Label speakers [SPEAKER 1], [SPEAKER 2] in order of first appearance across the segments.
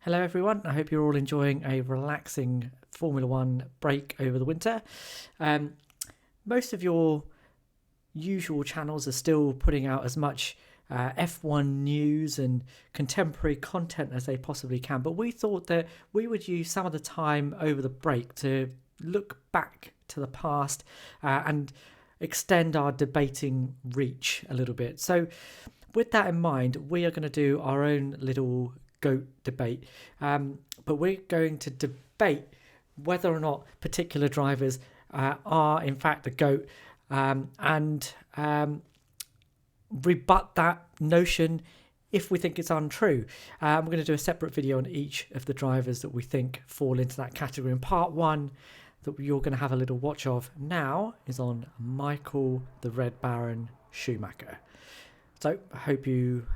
[SPEAKER 1] Hello, everyone. I hope you're all enjoying a relaxing Formula One break over the winter. Um, Most of your usual channels are still putting out as much F1 news and contemporary content as they possibly can, but we thought that we would use some of the time over the break to look back to the past and extend our debating reach a little bit. So, with that in mind, we are going to do our own little GOAT debate. But we're going to debate whether or not particular drivers are in fact the GOAT and rebut that notion if we think it's untrue. We're going to do a separate video on each of the drivers that we think fall into that category. And part one that you're going to have a little watch of now is on Michael the Red Baron Schumacher. So I hope you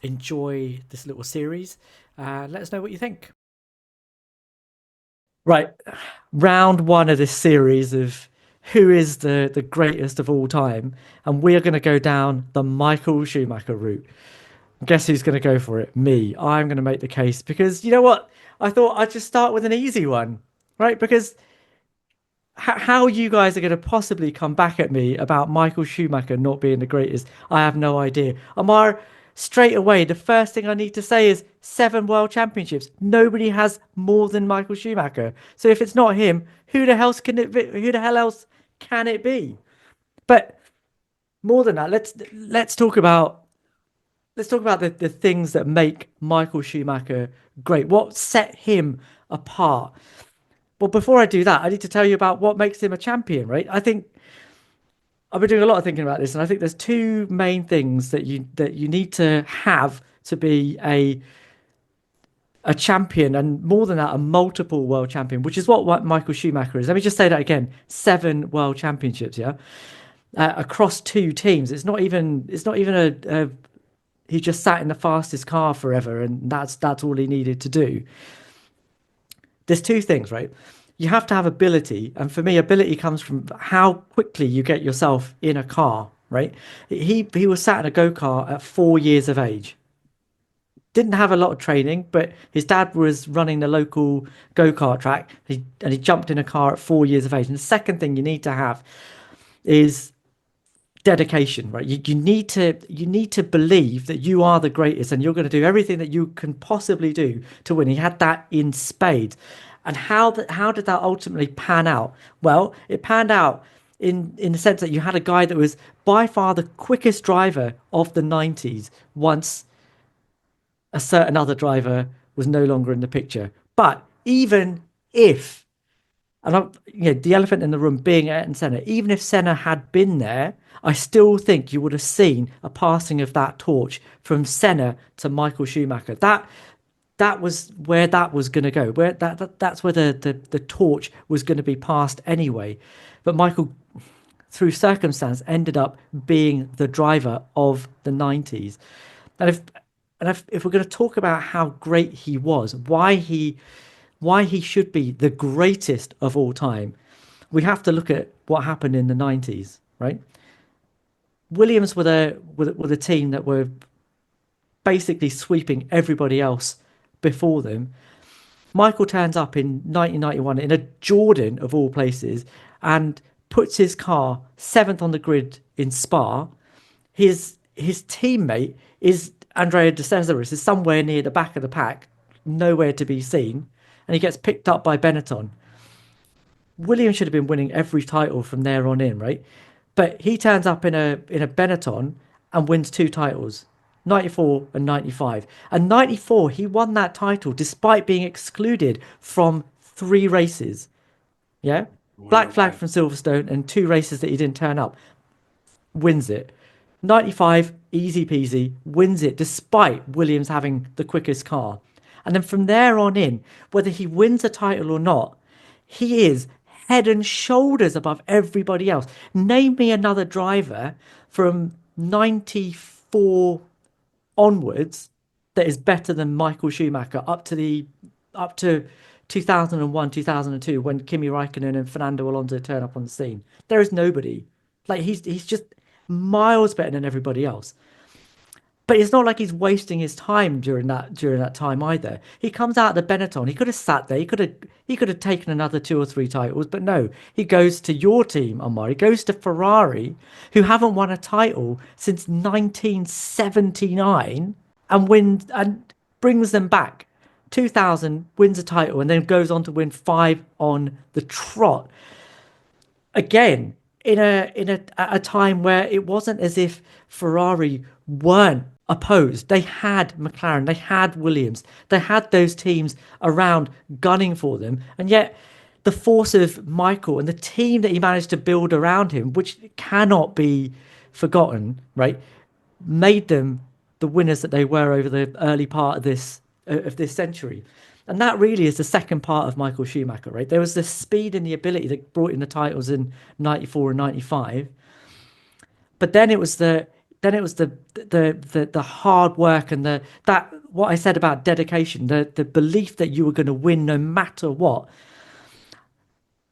[SPEAKER 1] enjoy this little series. Let us know what you think. Right, round one of this series of who is the greatest of all time, and we are going to go down the Michael Schumacher route. Guess who's going to go for it? Me. I'm going to make the case because you know what? I thought I'd just start with an easy one, right? Because how you guys are going to possibly come back at me about Michael Schumacher not being the greatest, I have no idea. Ammar, straight away, the first thing I need to say is 7 world championships. Nobody has more than Michael Schumacher. So if it's not him, who the hell can it be? Who the hell else can it be? But more than that, let's talk about the things that make Michael Schumacher great. What set him apart? Well, before I do that, I need to tell you about what makes him a champion, right? I think I've been doing a lot of thinking about this, and I think there's two main things that you need to have to be a champion, and more than that, a multiple world champion, which is what Michael Schumacher is. Let me just say that again: 7 world championships, yeah, across 2 teams. It's not even a he just sat in the fastest car forever, and that's all he needed to do. There's 2 things, right? You have to have ability, and for me, ability comes from how quickly you get yourself in a car, right? He was sat in a go-kart at 4 years of age. Didn't have a lot of training, but his dad was running the local go-kart track, and he jumped in a car at 4 years of age. And the second thing you need to have is dedication, right? You need to believe that you are the greatest and you're going to do everything that you can possibly do to win. He had that in spades. And how did that ultimately pan out? Well, it panned out in the sense that you had a guy that was by far the quickest driver of the 90s once a certain other driver was no longer in the picture. But even if, and the elephant in the room being Ayrton Senna, even if Senna had been there, I still think you would have seen a passing of that torch from Senna to Michael Schumacher. That was where that was going to go. That's where the torch was going to be passed anyway. But Michael, through circumstance, ended up being the driver of the 90s. And if we're going to talk about how great he was, why he should be the greatest of all time, we have to look at what happened in the 90s, right? Williams were the team that were basically sweeping everybody else before them. Michael turns up in 1991 in a Jordan of all places and puts his car 7th on the grid in Spa. His teammate is Andrea De Cesaris, is somewhere near the back of the pack, nowhere to be seen, and he gets picked up by Benetton. Williams should have been winning every title from there on in, right? But he turns up in a Benetton and wins 2 titles, 94 and 95. And 94, he won that title despite being excluded from 3 races. Yeah? Black flag
[SPEAKER 2] Wow.
[SPEAKER 1] from Silverstone and 2 races that he didn't turn up. Wins it. 95, easy peasy, wins it despite Williams having the quickest car. And then from there on in, whether he wins a title or not, he is head and shoulders above everybody else. Name me another driver from 94 onwards that is better than Michael Schumacher up to 2001, 2002 when Kimi Raikkonen and Fernando Alonso turn up on the scene. There is nobody. Like he's just miles better than everybody else. But it's not like he's wasting his time during that time either. He comes out of the Benetton. He could have sat there. He could have taken another two or three titles, but no. He goes to your team, Ammar. He goes to Ferrari, who haven't won a title since 1979, and wins and brings them back. 2000 wins a title and then goes on to win five on the trot again in a time where it wasn't as if Ferrari weren't opposed. They had McLaren, they had Williams, they had those teams around gunning for them, and yet the force of Michael and the team that he managed to build around him, which cannot be forgotten, right, made them the winners that they were over the early part of this century. And that really is the second part of Michael Schumacher, right? There was the speed and the ability that brought in the titles in 94 and 95. But then it was the hard work and the that what I said about dedication, the belief that you were going to win no matter what,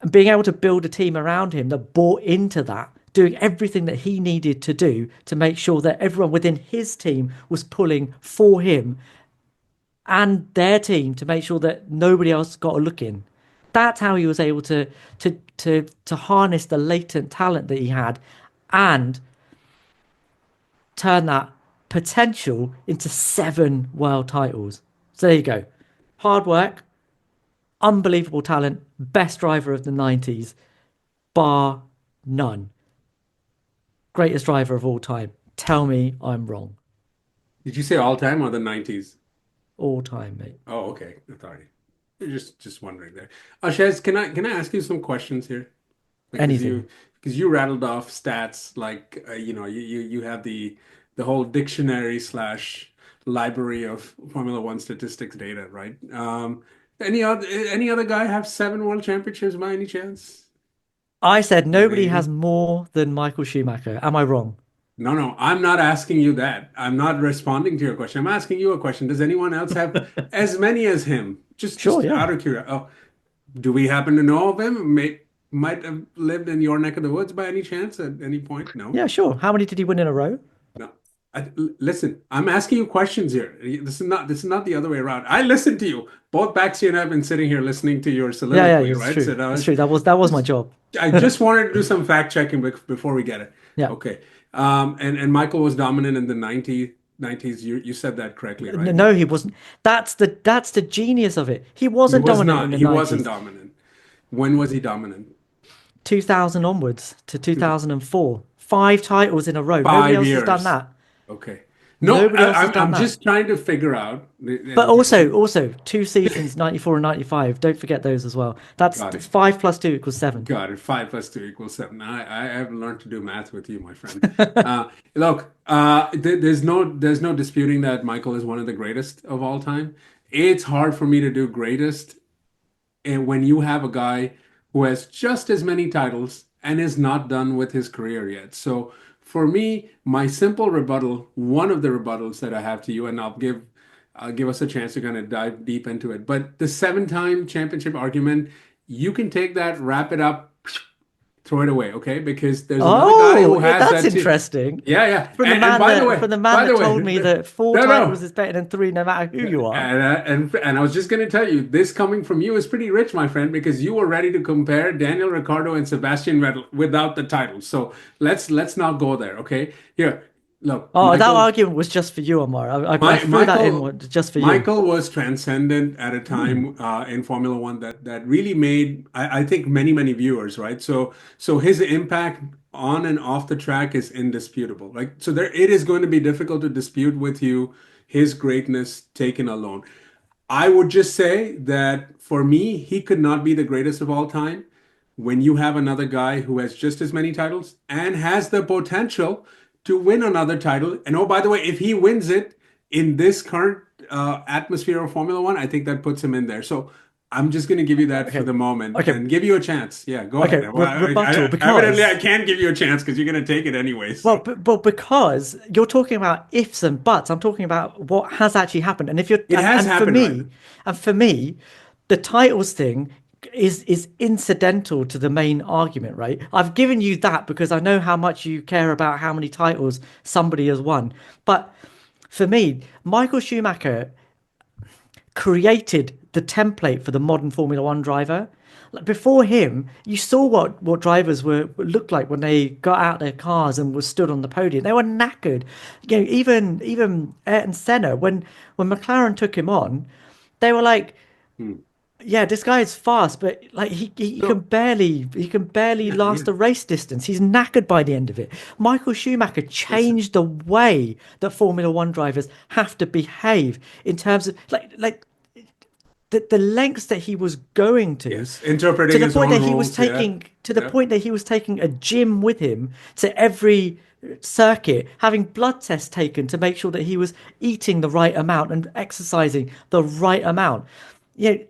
[SPEAKER 1] and being able to build a team around him that bought into that, doing everything that he needed to do to make sure that everyone within his team was pulling for him and their team to make sure that nobody else got a look in. That's how he was able to harness the latent talent that he had and turn that potential into 7 world titles. So there you go. Hard work, unbelievable talent, best driver of the 90s, bar none. Greatest driver of all time. Tell me I'm wrong.
[SPEAKER 2] Did you say all time or the 90s?
[SPEAKER 1] All time, mate.
[SPEAKER 2] Oh, okay. Authority. Just wondering there. Shez, can I ask you some questions here? Because
[SPEAKER 1] Anything.
[SPEAKER 2] you rattled off stats like you have the whole dictionary slash library of Formula One statistics data, right? Any other guy have 7 world championships by any chance?
[SPEAKER 1] I said nobody has
[SPEAKER 2] Maybe.
[SPEAKER 1] more than Michael Schumacher. Am I wrong?
[SPEAKER 2] No, no, I'm not asking you that. I'm not responding to your question. I'm asking you a question. Does anyone else have as many as him? Just
[SPEAKER 1] Sure,
[SPEAKER 2] just
[SPEAKER 1] yeah.
[SPEAKER 2] out of curiosity. Oh, do we happen to know of him? Might have lived in your neck of the woods by any chance at any point? No.
[SPEAKER 1] Yeah, sure. How many did he win in a row?
[SPEAKER 2] No. Listen, I'm asking you questions here. This is not the other way around. I listen to you. Both Baxi and I have been sitting here listening to your
[SPEAKER 1] Yeah,
[SPEAKER 2] soliloquy,
[SPEAKER 1] yeah, it's
[SPEAKER 2] right?
[SPEAKER 1] true.
[SPEAKER 2] So
[SPEAKER 1] It's true. That was my
[SPEAKER 2] just
[SPEAKER 1] job.
[SPEAKER 2] I just wanted to do some fact checking before we get it.
[SPEAKER 1] Yeah.
[SPEAKER 2] Okay. And Michael was dominant in the 90s. You said that correctly, right?
[SPEAKER 1] No, he wasn't. That's the genius of it. He
[SPEAKER 2] He
[SPEAKER 1] wasn't
[SPEAKER 2] was
[SPEAKER 1] dominant in
[SPEAKER 2] not.
[SPEAKER 1] the
[SPEAKER 2] He wasn't
[SPEAKER 1] 90s.
[SPEAKER 2] dominant. When was he dominant?
[SPEAKER 1] 2000 onwards to 2004. 5 titles in a row. Nobody
[SPEAKER 2] Five
[SPEAKER 1] else has done
[SPEAKER 2] years.
[SPEAKER 1] that.
[SPEAKER 2] Okay. No,
[SPEAKER 1] Nobody else has
[SPEAKER 2] I'm
[SPEAKER 1] done that.
[SPEAKER 2] just trying to figure out.
[SPEAKER 1] But also 2 seasons, 94 and 95. Don't forget those as well. That's
[SPEAKER 2] Got it.
[SPEAKER 1] 5 plus 2 equals 7.
[SPEAKER 2] Got it. 5 plus 2 equals 7. I have learned to do math with you, my friend. Look, there's no disputing that Michael is one of the greatest of all time. It's hard for me to do greatest, and when you have a guy who has just as many titles and is not done with his career yet. So for me, my simple rebuttal, one of the rebuttals that I have to you, and I'll give us a chance to kind of dive deep into it. But the 7-time championship argument, you can take that, wrap it up, throw it away, okay? Because there's another guy
[SPEAKER 1] Oh,
[SPEAKER 2] who
[SPEAKER 1] yeah,
[SPEAKER 2] has
[SPEAKER 1] that's
[SPEAKER 2] that too.
[SPEAKER 1] interesting.
[SPEAKER 2] Yeah, yeah.
[SPEAKER 1] From the
[SPEAKER 2] And
[SPEAKER 1] man
[SPEAKER 2] by the
[SPEAKER 1] that
[SPEAKER 2] way,
[SPEAKER 1] from the man
[SPEAKER 2] by
[SPEAKER 1] that
[SPEAKER 2] the way,
[SPEAKER 1] told me that 4
[SPEAKER 2] no,
[SPEAKER 1] titles
[SPEAKER 2] no.
[SPEAKER 1] is better than 3 no matter who you are.
[SPEAKER 2] And I was just going to tell you, this coming from you is pretty rich, my friend, because you were ready to compare Daniel Ricciardo and Sebastian Vettel without the titles. So let's not go there, okay? Here, look,
[SPEAKER 1] Oh, that argument was just for you, Amar. I threw that in
[SPEAKER 2] Michael
[SPEAKER 1] just for you.
[SPEAKER 2] Michael was transcendent at a
[SPEAKER 1] Hmm.
[SPEAKER 2] time in Formula One that really made I think many viewers, right? So his impact on and off the track is indisputable. Like so there it is going to be difficult to dispute with you his greatness taken alone. I would just say that for me, he could not be the greatest of all time when you have another guy who has just as many titles and has the potential to win another title. And oh, by the way, if he wins it in this current atmosphere of Formula One, I think that puts him in there. So I'm just going to give you that for
[SPEAKER 1] Okay.
[SPEAKER 2] the moment
[SPEAKER 1] Okay.
[SPEAKER 2] and give you a chance. Yeah, go
[SPEAKER 1] Okay.
[SPEAKER 2] ahead. Well,
[SPEAKER 1] Rebuttal
[SPEAKER 2] evidently, I
[SPEAKER 1] because
[SPEAKER 2] can't give you a chance because you're going to take it anyway.
[SPEAKER 1] well,
[SPEAKER 2] So
[SPEAKER 1] because you're talking about ifs and buts. I'm talking about what has actually happened. And if you're
[SPEAKER 2] it has
[SPEAKER 1] and for
[SPEAKER 2] happened, right?
[SPEAKER 1] me, and for me, the titles thing is incidental to the main argument, right? I've given you that because I know how much you care about how many titles somebody has won. But For me, Michael Schumacher created the template for the modern Formula One driver. Like before him, you saw what drivers were looked like when they got out their cars and were stood on the podium. They were knackered. You know, even Ayrton Senna, when McLaren took him on, they were like,
[SPEAKER 2] Hmm.
[SPEAKER 1] yeah, this guy is fast, but like
[SPEAKER 2] So,
[SPEAKER 1] he can barely
[SPEAKER 2] yeah,
[SPEAKER 1] last
[SPEAKER 2] yeah.
[SPEAKER 1] a race distance. He's knackered by the end of it. Michael Schumacher
[SPEAKER 2] Listen,
[SPEAKER 1] changed the way that Formula One drivers have to behave in terms of the lengths that he was going
[SPEAKER 2] yes,
[SPEAKER 1] to
[SPEAKER 2] interpreting
[SPEAKER 1] the
[SPEAKER 2] his
[SPEAKER 1] point
[SPEAKER 2] own
[SPEAKER 1] that he was
[SPEAKER 2] rules. Yeah,
[SPEAKER 1] taking to the
[SPEAKER 2] yeah.
[SPEAKER 1] point that he was taking a gym with him to every circuit, having blood tests taken to make sure that he was eating the right amount and exercising the right amount. You know,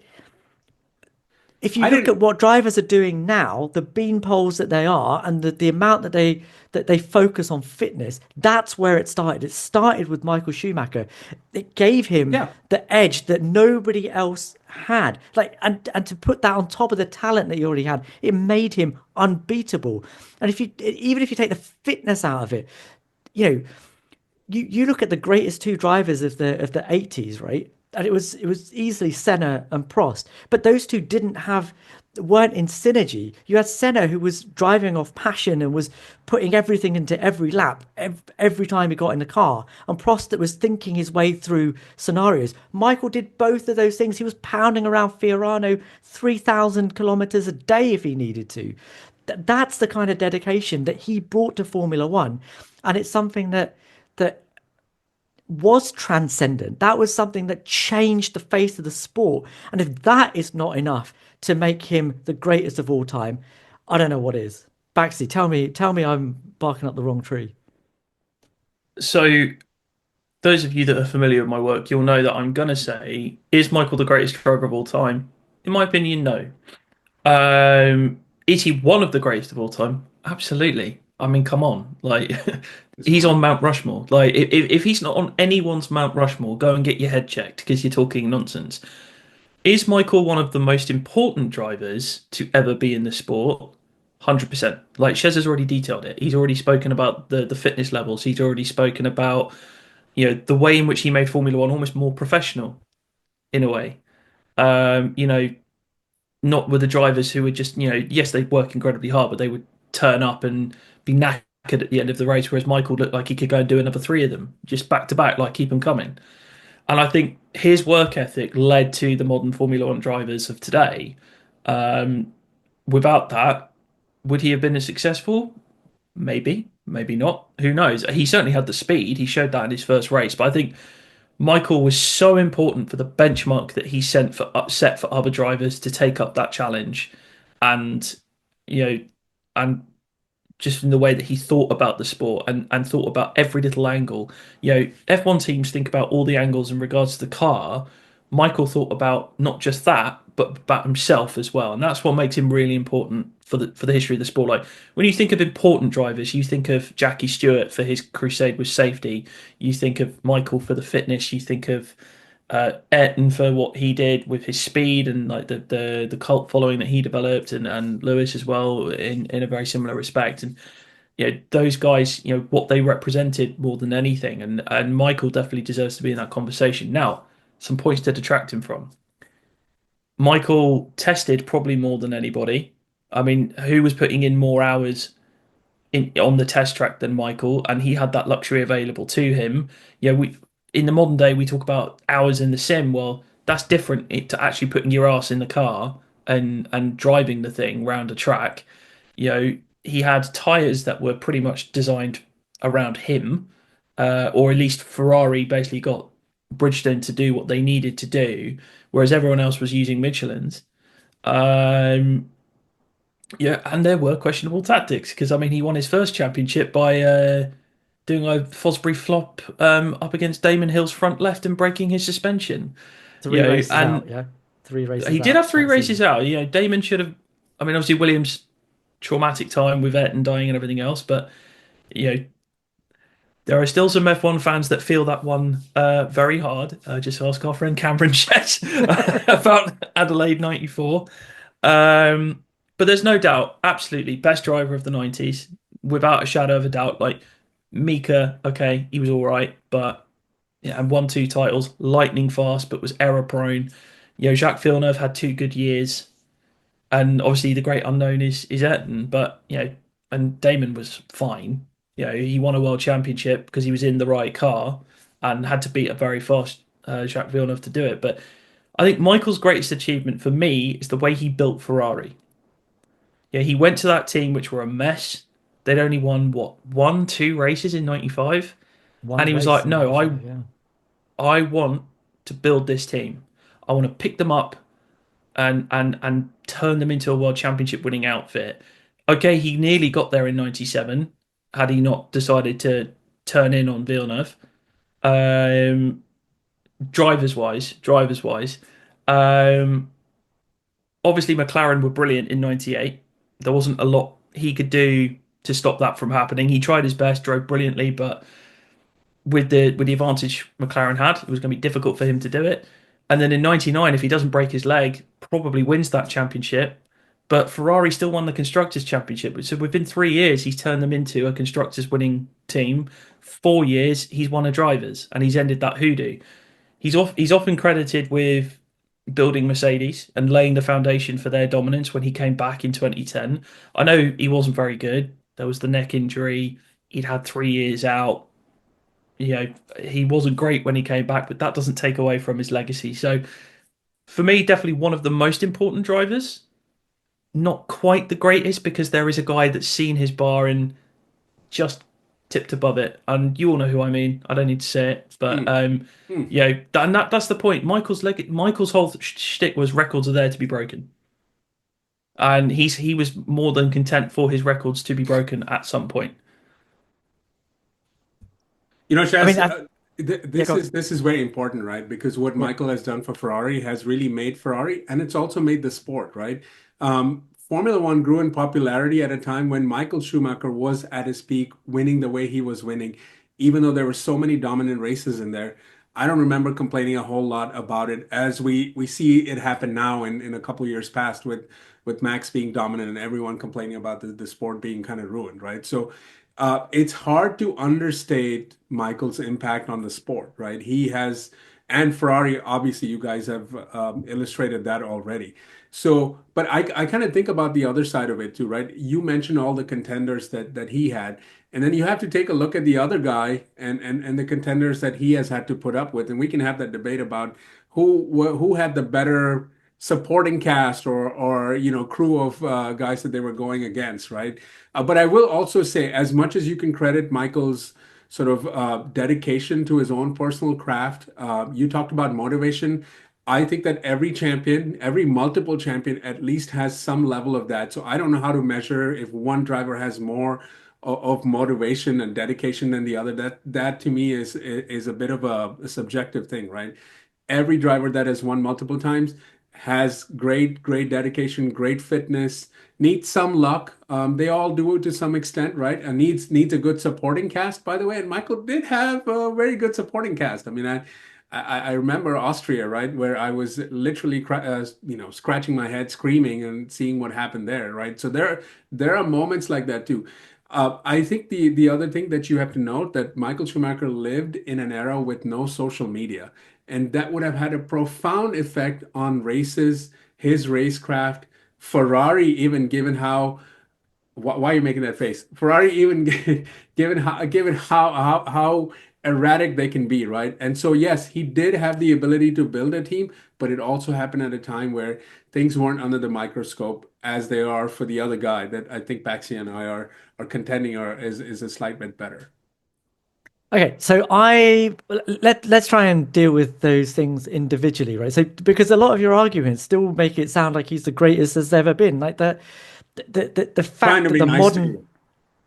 [SPEAKER 1] if you
[SPEAKER 2] I
[SPEAKER 1] look at
[SPEAKER 2] didn't.
[SPEAKER 1] what drivers are doing now, the bean poles that they are, and the amount that they focus on fitness, that's where it started. It started with Michael Schumacher. It gave him
[SPEAKER 2] Yeah,
[SPEAKER 1] the edge that nobody else had. Like and to put that on top of the talent that he already had, it made him unbeatable. And if you even if you take the fitness out of it, you know, you look at the greatest two drivers of the 80s, right? And it was easily Senna and Prost, but those two didn't have weren't in synergy. You had Senna who was driving off passion and was putting everything into every lap every time he got in the car, and Prost that was thinking his way through scenarios. Michael did both of those things. He was pounding around Fiorano 3,000 kilometers a day if he needed to. That's the kind of dedication that he brought to Formula One, and it's something that was transcendent. That was something that changed the face of the sport. And if that is not enough to make him the greatest of all time, I don't know what is. Baxi, tell me I'm barking up the wrong tree.
[SPEAKER 3] So, those of you that are familiar with my work, you'll know that I'm gonna say, is Michael the greatest driver of all time? In my opinion, no. Is he one of the greatest of all time? Absolutely. I mean, come on, like
[SPEAKER 2] it's
[SPEAKER 3] he's
[SPEAKER 2] one
[SPEAKER 3] on
[SPEAKER 2] of
[SPEAKER 3] Mount Rushmore. Like if he's not on anyone's Mount Rushmore, go and get your head checked because you're talking nonsense. Is Michael one of the most important drivers to ever be in the sport? 100%. Like Shez has already detailed it. He's already spoken about the fitness levels. He's already spoken about the way in which he made Formula One almost more professional in a way. You know, not with the drivers who would just, yes, they work incredibly hard, but they would turn up and be knackered at the end of the race, whereas Michael looked like he could go and do another three of them, just back to back, like keep them coming. And I think his work ethic led to the modern Formula One drivers of today. Um, Without that, would he have been as successful? Maybe, maybe not. Who knows? He certainly had the speed. He showed that in his first race. But I think Michael was so important for the benchmark that he set for other drivers to take up that challenge, and you know, and just in the way that he thought about the sport and thought about every little angle. F1 teams think about all the angles in regards to the car. Michael thought about not just that, but about himself as well, and that's what makes him really important for the history of the sport. Like when you think of important drivers, you think of Jackie Stewart for his crusade with safety. You think of Michael for the fitness. You think of Ayrton for what he did with his speed and like the cult following that he developed, and Lewis as well in a very similar respect. And those guys, what they represented more than anything. And Michael definitely deserves to be in that conversation. Now, some points to detract him from. Michael tested probably more than anybody. I mean, who was putting in more hours on the test track than Michael, and he had that luxury available to him. We in the modern day we talk about hours in the sim. Well, that's different to actually putting your ass in the car and driving the thing round a track. He had tires that were pretty much designed around him, or at least Ferrari basically got Bridgestone to do what they needed to do, whereas everyone else was using Michelin's. Um, yeah, and there were questionable tactics because I mean he won his first championship by doing a Fosbury flop up against Damon Hill's front left and breaking his suspension.
[SPEAKER 1] Three races out,
[SPEAKER 3] And
[SPEAKER 1] yeah. Three races
[SPEAKER 3] he did have
[SPEAKER 1] out
[SPEAKER 3] three
[SPEAKER 1] that
[SPEAKER 3] races
[SPEAKER 1] season.
[SPEAKER 3] out. Damon should have. I mean, obviously Williams traumatic time with Ayrton dying and everything else, but you know there are still some F1 fans that feel that one very hard. Just ask our friend Cameron Shez about Adelaide '94. But there's no doubt, absolutely best driver of the '90s, without a shadow of a doubt. Like Mika, okay, he was all right, but Yeah, and won two titles, lightning fast, but was error prone. Jacques Villeneuve had two good years, and obviously the great unknown is Ayrton. But and Damon was fine. He won a world championship because he was in the right car and had to beat a very fast Jacques Villeneuve to do it. But I think Michael's greatest achievement for me is the way he built Ferrari. Yeah, he went to that team which were a mess. They'd only won what, one, two races in '95, and
[SPEAKER 1] One
[SPEAKER 3] he was
[SPEAKER 1] race
[SPEAKER 3] like,
[SPEAKER 1] in
[SPEAKER 3] "No, I
[SPEAKER 1] 95, yeah.
[SPEAKER 3] I want to build this team. I want to pick them up and turn them into a world championship winning outfit." Okay, he nearly got there in '97 had he not decided to turn in on Villeneuve. Um, drivers wise, um, obviously McLaren were brilliant in '98. There wasn't a lot he could do to stop that from happening. He tried his best, drove brilliantly, but with the advantage McLaren had, it was going to be difficult for him to do it. And then in '99, if he doesn't break his leg, probably wins that championship. But Ferrari still won the constructors' championship. So within 3 years, he's turned them into a constructors' winning team. 4 years, he's won a drivers, and he's ended that hoodoo. He's often credited with building Mercedes and laying the foundation for their dominance when he came back in 2010. I know he wasn't very good. There was the neck injury. He'd had 3 years out. you know, he wasn't great when he came back, but that doesn't take away from his legacy. So for me, definitely one of the most important drivers. Not quite the greatest because there is a guy that's seen his bar and just tipped above it, and you all know who I mean. I don't need to say it, but
[SPEAKER 2] Hmm. Hmm.
[SPEAKER 3] that's the point. Michael's whole shtick was records are there to be broken, and he was more than content for his records to be broken at some point.
[SPEAKER 1] I
[SPEAKER 2] Shez,
[SPEAKER 1] mean, yeah,
[SPEAKER 2] this
[SPEAKER 1] go on.
[SPEAKER 2] is very important, right? Because what
[SPEAKER 1] Yeah,
[SPEAKER 2] Michael has done for Ferrari has really made Ferrari, and it's also made the sport, right? Formula One grew in popularity at a time when Michael Schumacher was at his peak, winning the way he was winning, even though there were so many dominant races in there. I don't remember complaining a whole lot about it as we see it happen now in a couple of years past with Max being dominant and everyone complaining about the sport being kind of ruined, right? So it's hard to understate Michael's impact on the sport, right? He has, and Ferrari, obviously, you guys have illustrated that already. So, but I kind of think about the other side of it too, right? You mentioned all the contenders that he had, and then you have to take a look at the other guy and the contenders that he has had to put up with, and we can have that debate about who had the better supporting cast or crew of guys that they were going against, right? But I will also say, as much as you can credit Michael's sort of dedication to his own personal craft, you talked about motivation. I think that every champion, every multiple champion, at least has some level of that. So I don't know how to measure if one driver has more of motivation and dedication than the other. That to me is a bit of a subjective thing, right? Every driver that has won multiple times has great dedication, great fitness, needs some luck. They all do it to some extent, right? And needs a good supporting cast, by the way. And Michael did have a very good supporting cast. I mean, I remember Austria, right, where I was literally scratching my head, screaming, and seeing what happened there, right? So there are moments like that too. I think the other thing that you have to note that Michael Schumacher lived in an era with no social media, and that would have had a profound effect on races, his racecraft, Ferrari, even given how why are you making that face? Ferrari, even given how erratic they can be, right? And so, yes, he did have the ability to build a team, but it also happened at a time where things weren't under the microscope as they are for the other guy that I think Baxi and I are contending is a slight bit better.
[SPEAKER 1] okay, so let's try and deal with those things individually, right? So because a lot of your arguments still make it sound like he's the greatest there's ever been, like the
[SPEAKER 2] Trying
[SPEAKER 1] fact
[SPEAKER 2] to
[SPEAKER 1] that
[SPEAKER 2] be
[SPEAKER 1] the
[SPEAKER 2] nice to
[SPEAKER 1] modern,
[SPEAKER 2] you.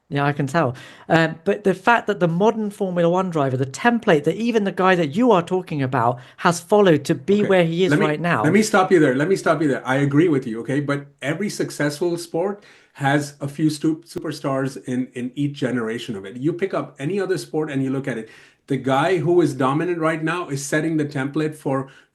[SPEAKER 1] yeah, I can tell, but the fact that the modern Formula One driver, the template that even the guy that you are talking about has followed to be
[SPEAKER 2] Okay,
[SPEAKER 1] where he is
[SPEAKER 2] let
[SPEAKER 1] right
[SPEAKER 2] me let
[SPEAKER 1] now.
[SPEAKER 2] me stop you there. Let me stop you there. I agree with you, okay? But every successful sport has a few superstars in each generation of it. You pick up any other sport and you look at it. The guy who is dominant right now is setting the template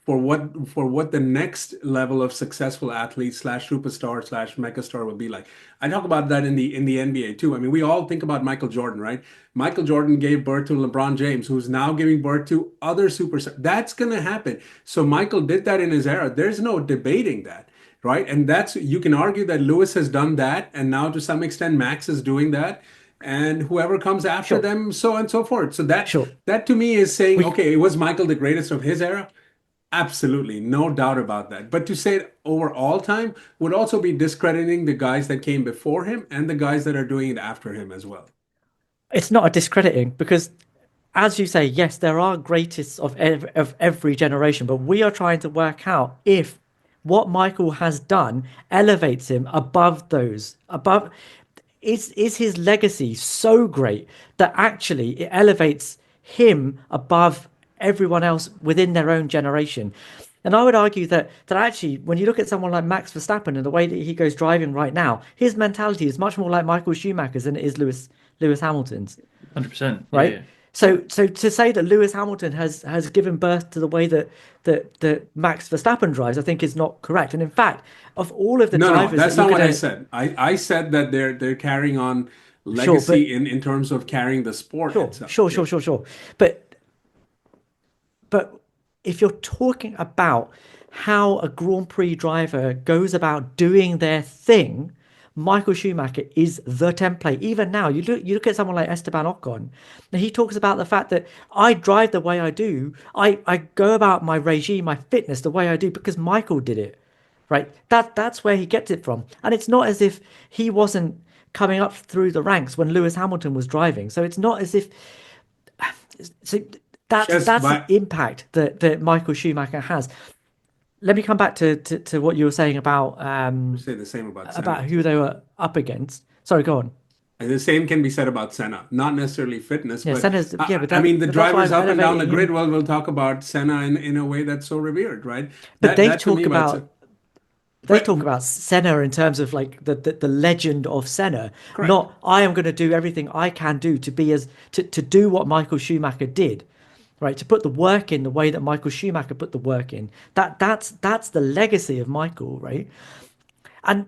[SPEAKER 2] for what the next level of successful athlete slash superstar slash megastar would be like. I talk about that in the NBA too. I mean, we all think about Michael Jordan, right? Michael Jordan gave birth to LeBron James, who's now giving birth to other superstars. That's gonna happen. So Michael did that in his era. There's no debating that, right? And that's you can argue that Lewis has done that, and now to some extent Max is doing that, and whoever comes after
[SPEAKER 1] Sure,
[SPEAKER 2] them, so on and so forth. So that
[SPEAKER 1] sure.
[SPEAKER 2] that to me is saying,
[SPEAKER 1] We
[SPEAKER 2] okay, was Michael the greatest of his era? Absolutely, no doubt about that. But to say it over all time would also be discrediting the guys that came before him and the guys that are doing it after him as well.
[SPEAKER 1] It's not a discrediting because, as you say, yes, there are greatest of every generation, but we are trying to work out if what Michael has done elevates him above those. Above is his legacy so great that actually it elevates him above everyone else within their own generation. And I would argue that actually, when you look at someone like Max Verstappen and the way that he goes driving right now, his mentality is much more like Michael Schumacher's than it is Lewis Hamilton's.
[SPEAKER 3] 100%. Yeah,
[SPEAKER 1] Right?
[SPEAKER 3] yeah.
[SPEAKER 1] So to say that Lewis Hamilton has given birth to the way that Max Verstappen drives, I think is not correct. And in fact, of all of the
[SPEAKER 2] No, no,
[SPEAKER 1] drivers
[SPEAKER 2] that's
[SPEAKER 1] that you're
[SPEAKER 2] not what I
[SPEAKER 1] gonna
[SPEAKER 2] said. I said that they're carrying on
[SPEAKER 1] sure, but
[SPEAKER 2] legacy in terms of carrying the sport
[SPEAKER 1] sure,
[SPEAKER 2] itself.
[SPEAKER 1] sure,
[SPEAKER 2] Yeah.
[SPEAKER 1] sure, sure, sure. But if you're talking about how a Grand Prix driver goes about doing their thing, Michael Schumacher is the template. Even now, you look at someone like Esteban Ocon, and he talks about the fact that I drive the way I do. I go about my regime, my fitness the way I do because Michael did it. Right? That's where he gets it from. And it's not as if he wasn't coming up through the ranks when Lewis Hamilton was driving. So it's not as if so
[SPEAKER 2] Shez,
[SPEAKER 1] that's the impact that Michael Schumacher has. Let me come back to what you were saying
[SPEAKER 2] we say the same about Senna
[SPEAKER 1] about
[SPEAKER 2] as
[SPEAKER 1] who
[SPEAKER 2] well.
[SPEAKER 1] they were up against. Sorry, go on.
[SPEAKER 2] And the same can be said about Senna. Not necessarily fitness,
[SPEAKER 1] Yeah,
[SPEAKER 2] but
[SPEAKER 1] Senna's yeah,
[SPEAKER 2] I mean the
[SPEAKER 1] but that's why
[SPEAKER 2] drivers
[SPEAKER 1] I'm
[SPEAKER 2] up and down the
[SPEAKER 1] elevating
[SPEAKER 2] grid
[SPEAKER 1] him.
[SPEAKER 2] will talk about Senna in a way that's so revered, right?
[SPEAKER 1] But
[SPEAKER 2] That to me, that's a,
[SPEAKER 1] they
[SPEAKER 2] right.
[SPEAKER 1] talk about Senna in terms of like the legend of Senna,
[SPEAKER 2] Correct.
[SPEAKER 1] not I am going to do everything I can do to be as to do what Michael Schumacher did, right? To put the work in the way that Michael Schumacher put the work in. That's the legacy of Michael, right? And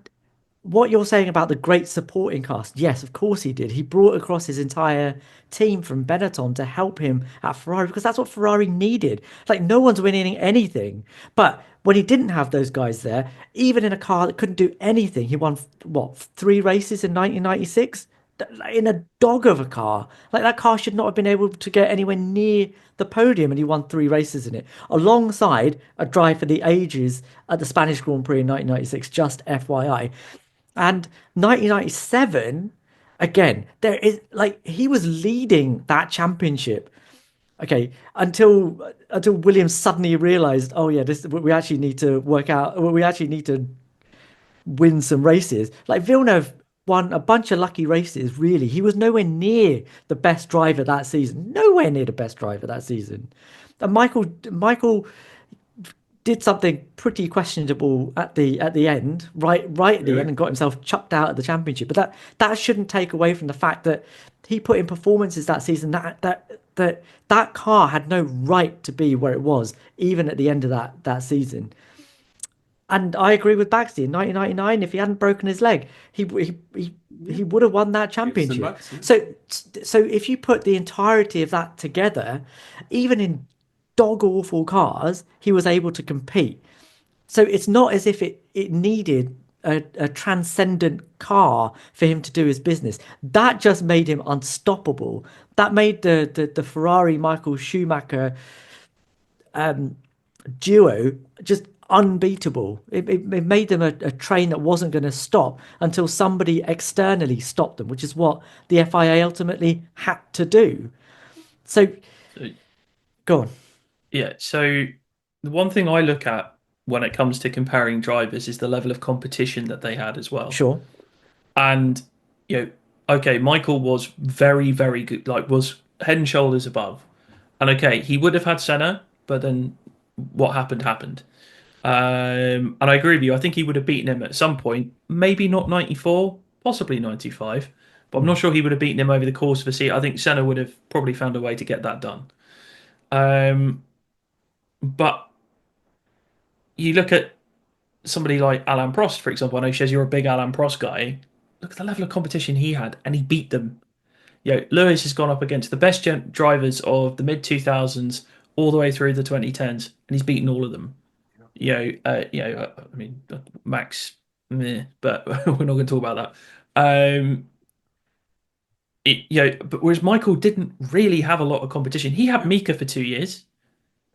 [SPEAKER 1] what you're saying about the great supporting cast, yes, of course he did. He brought across his entire team from Benetton to help him at Ferrari because that's what Ferrari needed. Like no one's winning anything, but when he didn't have those guys there, even in a car that couldn't do anything, he won what 3 races in 1996 in a dog of a car. Like that car should not have been able to get anywhere near the podium, and he won 3 races in it, alongside a drive for the ages at the Spanish Grand Prix in 1996. Just FYI, and 1997 again. There is like he was leading that championship. Okay, until Williams suddenly realized, oh yeah, this we actually need to work out. We actually need to win some races. Like Villeneuve won a bunch of lucky races, really. He was nowhere near the best driver that season. Nowhere near the best driver that season. And Michael did something pretty questionable at the end, right at the end,
[SPEAKER 2] Really?
[SPEAKER 1] and got himself chucked out of the championship. But that shouldn't take away from the fact that he put in performances that season that car had no right to be where it was, even at the end of that season. And I agree with Baxter. In 1999, if he hadn't broken his leg, he
[SPEAKER 2] Yeah.
[SPEAKER 1] would have won that
[SPEAKER 2] Ifs and
[SPEAKER 1] championship.
[SPEAKER 2] buts. Yeah.
[SPEAKER 1] So if you put the entirety of that together, even in dog awful cars, he was able to compete. So it's not as if it needed a transcendent car for him to do his business. That just made him unstoppable. That made the Ferrari Michael Schumacher duo just unbeatable. It made them a train that wasn't going to stop until somebody externally stopped them, which is what the FIA ultimately had to do. So
[SPEAKER 3] So,
[SPEAKER 1] go on.
[SPEAKER 3] yeah. So the one thing I look at when it comes to comparing drivers is the level of competition that they had as well.
[SPEAKER 1] Sure.
[SPEAKER 3] And okay, Michael was very, very good. Like was head and shoulders above. And okay, he would have had Senna, but then what happened happened. And I agree with you. I think he would have beaten him at some point. Maybe not 94, possibly 95. But I'm not sure he would have beaten him over the course of a season. I think Senna would have probably found a way to get that done. Um, but you look at somebody like Alain Prost, for example. I know, Shez, you're a big Alain Prost guy. Look at the level of competition he had, and he beat them. Lewis has gone up against the best drivers of the mid 2000s all the way through the 2010s, and he's beaten all of them. I mean, Max, meh, but we're not going to talk about that. But whereas Michael didn't really have a lot of competition. He had
[SPEAKER 2] Yeah,
[SPEAKER 3] Mika for 2 years,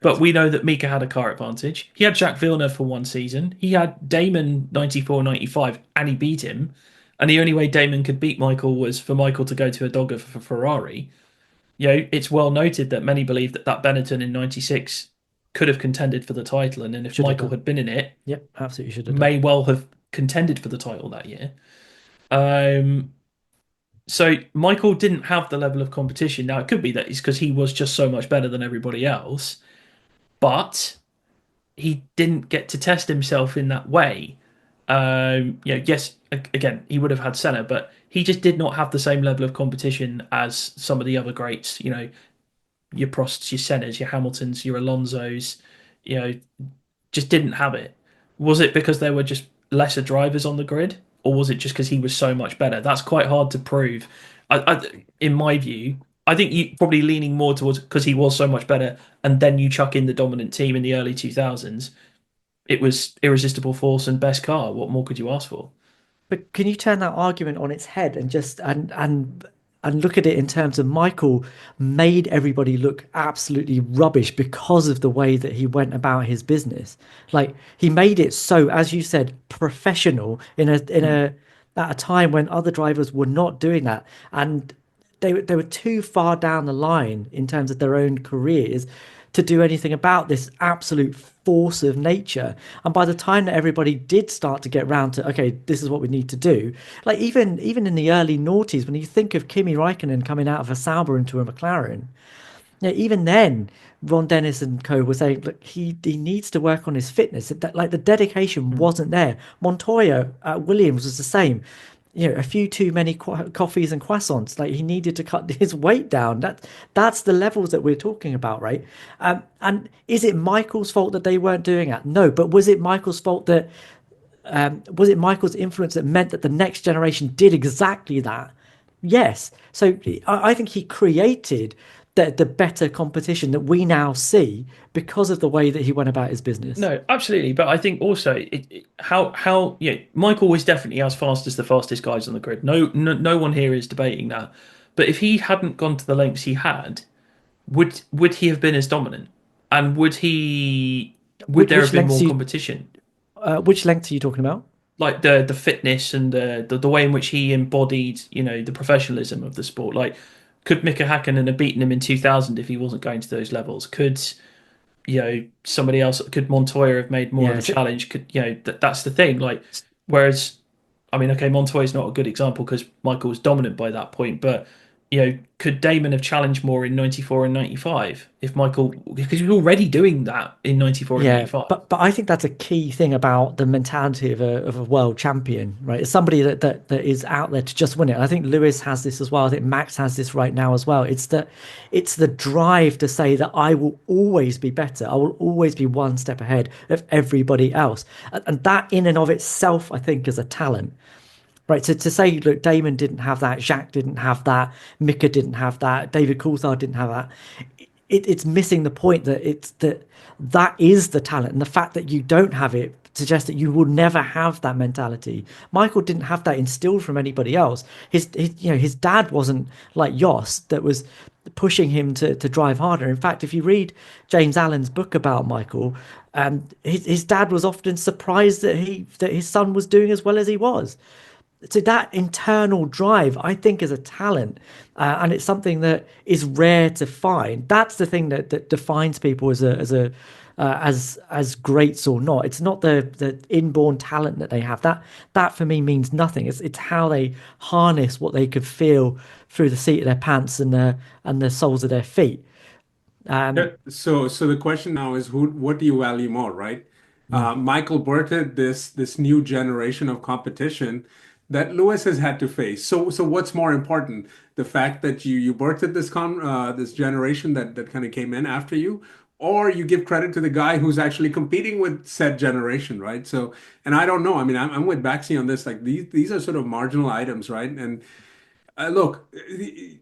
[SPEAKER 2] that's
[SPEAKER 3] but we know that Mika had a car advantage. He had Jacques Villeneuve for one season. He had Damon 94, 95, and he beat him. And the only way Damon could beat Michael was for Michael to go to a dogger for Ferrari. It's well noted that many believe that Benetton in 96 could have contended for the title. And then if
[SPEAKER 1] Should have
[SPEAKER 3] Michael
[SPEAKER 1] done.
[SPEAKER 3] had been in it,
[SPEAKER 1] Yep, absolutely should have done.
[SPEAKER 3] may well have contended for the title that year. Um, so Michael didn't have the level of competition. Now it could be that it's because he was just so much better than everybody else, but he didn't get to test himself in that way. Yes, again, he would have had Senna, but he just did not have the same level of competition as some of the other greats. Your Prosts, your Sennas, your Hamiltons, your Alonsos. You know, just didn't have it. Was it because there were just lesser drivers on the grid, or was it just because he was so much better? That's quite hard to prove. In my view, I think you probably leaning more towards because he was so much better, and then you chuck in the dominant team in the early 2000s. It was irresistible force and best car. What more could you ask for?
[SPEAKER 1] But can you turn that argument on its head and just and look at it in terms of Michael made everybody look absolutely rubbish because of the way that he went about his business. Like he made it so, as you said, professional in a at a time when other drivers were not doing that. And they were too far down the line in terms of their own careers to do anything about this absolute force of nature. And by the time that everybody did start to get round to, okay, this is what we need to do, like even in the early noughties, when you think of Kimi Raikkonen coming out of a Sauber into a McLaren, even then, Ron Dennis and co were saying, look, he needs to work on his fitness. Like the dedication wasn't there. Montoya at Williams was the same. A few too many coffees and croissants. Like he needed to cut his weight down. That's the levels that we're talking about, right? And is it Michael's fault that they weren't doing that? No, but was it Michael's fault that was it Michael's influence that meant that the next generation did exactly that? Yes. So I think he created the better competition that we now see because of the way that he went about his business.
[SPEAKER 3] No, absolutely. But I think also how Michael was definitely as fast as the fastest guys on the grid. No one here is debating that. But if he hadn't gone to the lengths he had, would he have been as dominant? And would there have
[SPEAKER 1] Which
[SPEAKER 3] been
[SPEAKER 1] lengths
[SPEAKER 3] more
[SPEAKER 1] you
[SPEAKER 3] competition?
[SPEAKER 1] which lengths are you talking about?
[SPEAKER 3] Like the fitness and the way in which he embodied, the professionalism of the sport. Like, could Mika Hakkinen have beaten him in 2000 if he wasn't going to those levels? Could somebody else? Could Montoya have made more of
[SPEAKER 1] Yeah.
[SPEAKER 3] a challenge? Could that's the thing. Like, whereas, I mean, okay, Montoya's not a good example because Michael was dominant by that point, but could Damon have challenged more in 94 and 95 if Michael, because he was already doing that in 94 and
[SPEAKER 1] Yeah,
[SPEAKER 3] 95.
[SPEAKER 1] but I think that's a key thing about the mentality of a world champion, right? It's somebody that is out there to just win it. I think Lewis has this as well. I think Max has this right now as well. It's the drive to say that I will always be better. I will always be one step ahead of everybody else. And that in and of itself, I think, is a talent. Right, so to say, look, Damon didn't have that, Jacques didn't have that, Mika didn't have that, David Coulthard didn't have that. It's missing the point that that is the talent, and the fact that you don't have it suggests that you will never have that mentality. Michael didn't have that instilled from anybody else. His dad wasn't like Jos that was pushing him to drive harder. In fact, if you read James Allen's book about Michael, his dad was often surprised that his son was doing as well as he was. So that internal drive, I think, is a talent, and it's something that is rare to find. That's the thing that defines people as greats or not. It's not the inborn talent that they have. That for me means nothing. It's how they harness what they could feel through the seat of their pants and the soles of their feet.
[SPEAKER 2] Yeah, so the question now is what do you value more, right? Michael birthed this new generation of competition that Lewis has had to face. So what's more important? The fact that you birthed this generation that kind of came in after you, or you give credit to the guy who's actually competing with said generation, right? So, and I don't know. I mean, I'm with Baxi on this. Like these are sort of marginal items, right? And look,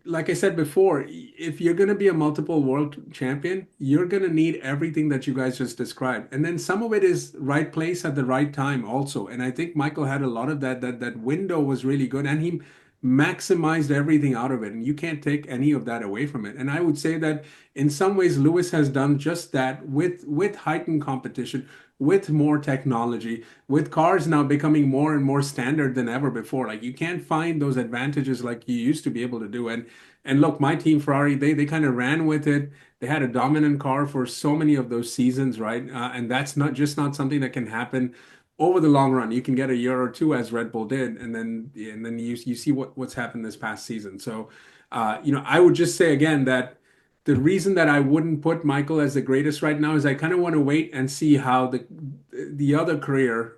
[SPEAKER 2] like I said before, if you're going to be a multiple world champion, you're going to need everything that you guys just described. And then some of it is right place at the right time also. And I think Michael had a lot of that. That window was really good, and he maximized everything out of it. And you can't take any of that away from it. And I would say that in some ways, Lewis has done just that with heightened competition, with more technology, with cars now becoming more and more standard than ever before. Like you can't find those advantages like you used to be able to do. And look, my team Ferrari, they kind of ran with it. They had a dominant car for so many of those seasons, right? And that's not something that can happen over the long run. You can get a year or two as Red Bull did, and then you see what's happened this past season. So, I would just say again that the reason that I wouldn't put Michael as the greatest right now is I kind of want to wait and see how the other career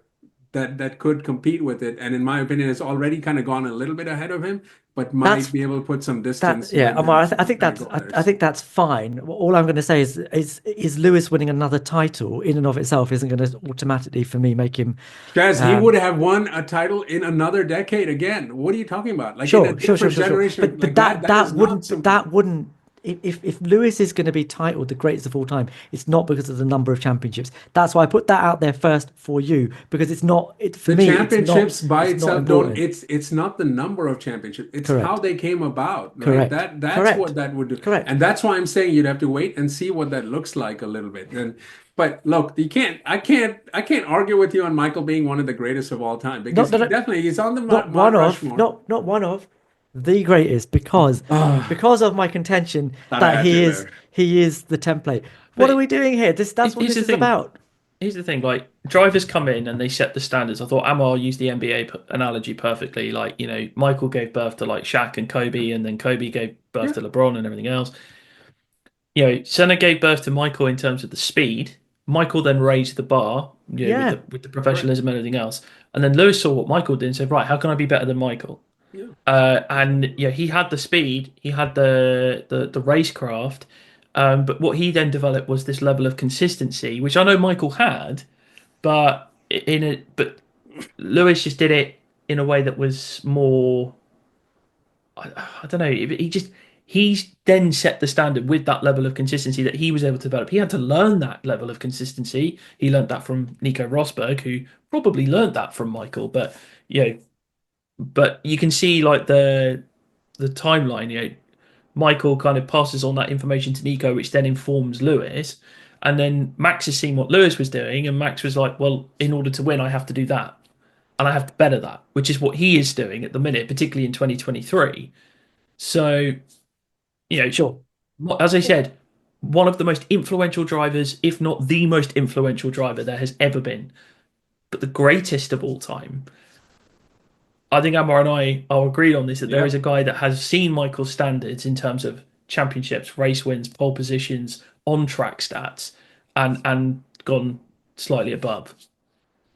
[SPEAKER 2] that could compete with it, and in my opinion, has already kind of gone a little bit ahead of him, but might
[SPEAKER 1] That's
[SPEAKER 2] be able to put some
[SPEAKER 1] that.
[SPEAKER 2] distance
[SPEAKER 1] Yeah,
[SPEAKER 2] when
[SPEAKER 1] Ammar, I
[SPEAKER 2] some
[SPEAKER 1] think
[SPEAKER 2] very
[SPEAKER 1] that's
[SPEAKER 2] good
[SPEAKER 1] I
[SPEAKER 2] players.
[SPEAKER 1] think that's fine. All I'm going to say is Lewis winning another title in and of itself isn't going to automatically for me make him.
[SPEAKER 2] Chaz, he would
[SPEAKER 1] Um,
[SPEAKER 2] have won a title in another decade again. What are you talking about? Like in a
[SPEAKER 1] sure,
[SPEAKER 2] different
[SPEAKER 1] sure.
[SPEAKER 2] generation,
[SPEAKER 1] But
[SPEAKER 2] like that. That is not some.
[SPEAKER 1] that wouldn't if Lewis is going to be titled the greatest of all time, it's not because of the number of championships. That's why I put that out there first for you because it's not it for
[SPEAKER 2] The
[SPEAKER 1] me.
[SPEAKER 2] championships by
[SPEAKER 1] It's not
[SPEAKER 2] itself don't,
[SPEAKER 1] important.
[SPEAKER 2] it's not the number of championships, it's how
[SPEAKER 1] Correct.
[SPEAKER 2] they came about, right?
[SPEAKER 1] Correct.
[SPEAKER 2] That's what
[SPEAKER 1] Correct.
[SPEAKER 2] that would do.
[SPEAKER 1] Correct.
[SPEAKER 2] And that's why I'm saying you'd have to wait and see what that looks like a little bit. And but look, I can't argue with you on Michael being one of the greatest of all time because
[SPEAKER 1] Not
[SPEAKER 2] he
[SPEAKER 1] that
[SPEAKER 2] definitely he's on the
[SPEAKER 1] not
[SPEAKER 2] Mount
[SPEAKER 1] one of
[SPEAKER 2] Rushmore.
[SPEAKER 1] not one of the greatest
[SPEAKER 2] Ah,
[SPEAKER 1] because of my contention
[SPEAKER 2] thought I
[SPEAKER 1] that
[SPEAKER 2] had you there.
[SPEAKER 1] he is the template. What are
[SPEAKER 3] But
[SPEAKER 1] we doing here? That's what
[SPEAKER 3] here's
[SPEAKER 1] this
[SPEAKER 3] the
[SPEAKER 1] is
[SPEAKER 3] thing.
[SPEAKER 1] about.
[SPEAKER 3] Here's the thing. Like drivers come in and they set the standards. I thought Ammar used the NBA analogy perfectly. Like Michael gave birth to like Shaq and Kobe, and then Kobe gave birth
[SPEAKER 2] Yeah,
[SPEAKER 3] to LeBron and everything else. Senna gave birth to Michael in terms of the speed. Michael then raised the bar, with
[SPEAKER 1] Yeah.
[SPEAKER 3] the
[SPEAKER 2] correct.
[SPEAKER 3] professionalism and everything else. And then Lewis saw what Michael did and said, right, how can I be better than Michael?
[SPEAKER 2] Yeah.
[SPEAKER 3] And he had the speed, he had the racecraft, but what he then developed was this level of consistency, which I know Michael had, but Lewis just did it in a way that was more. I don't know. He's then set the standard with that level of consistency that he was able to develop. He had to learn that level of consistency. He learned that from Nico Rosberg, who probably learned that from Michael. But you can see like the timeline. Michael kind of passes on that information to Nico, which then informs Lewis. And then Max has seen what Lewis was doing, and Max was like, well, in order to win, I have to do that. And I have to better that, which is what he is doing at the minute, particularly in 2023. So, you
[SPEAKER 1] Sure.
[SPEAKER 3] as I said, one of the most influential drivers, if not the most influential driver there has ever been, but the greatest of all time. I think Ammar and I are agreed on this that there is
[SPEAKER 2] Yeah.
[SPEAKER 3] a guy that has seen Michael's standards in terms of championships, race wins, pole positions, on track stats, and gone slightly above.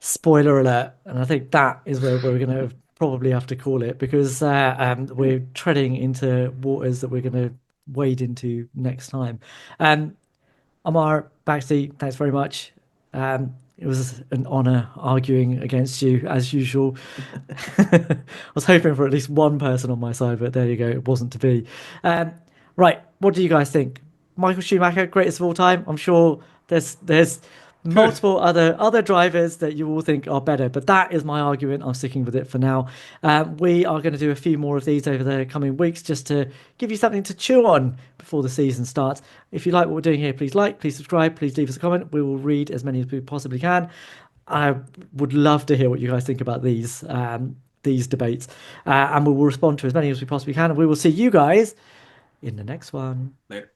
[SPEAKER 1] Spoiler alert. And I think that is where we're going to probably have to call it because we're treading into waters that we're going to wade into next time. Um, Ammar, Baxty, thanks very much. It was an honor arguing against you as usual. I was hoping for at least one person on my side, but there you go, it wasn't to be. Um, right, what do you guys think? Michael Schumacher, greatest of all time. I'm sure there's multiple other drivers that you all think are better, but that is my argument. I'm sticking with it for now. We are going to do a few more of these over the coming weeks just to give you something to chew on before the season starts. If you like what we're doing here, please like, please subscribe, please leave us a comment. We will read as many as we possibly can. I would love to hear what you guys think about these debates, and we will respond to as many as we possibly can. And we will see you guys in the next one.
[SPEAKER 2] Later.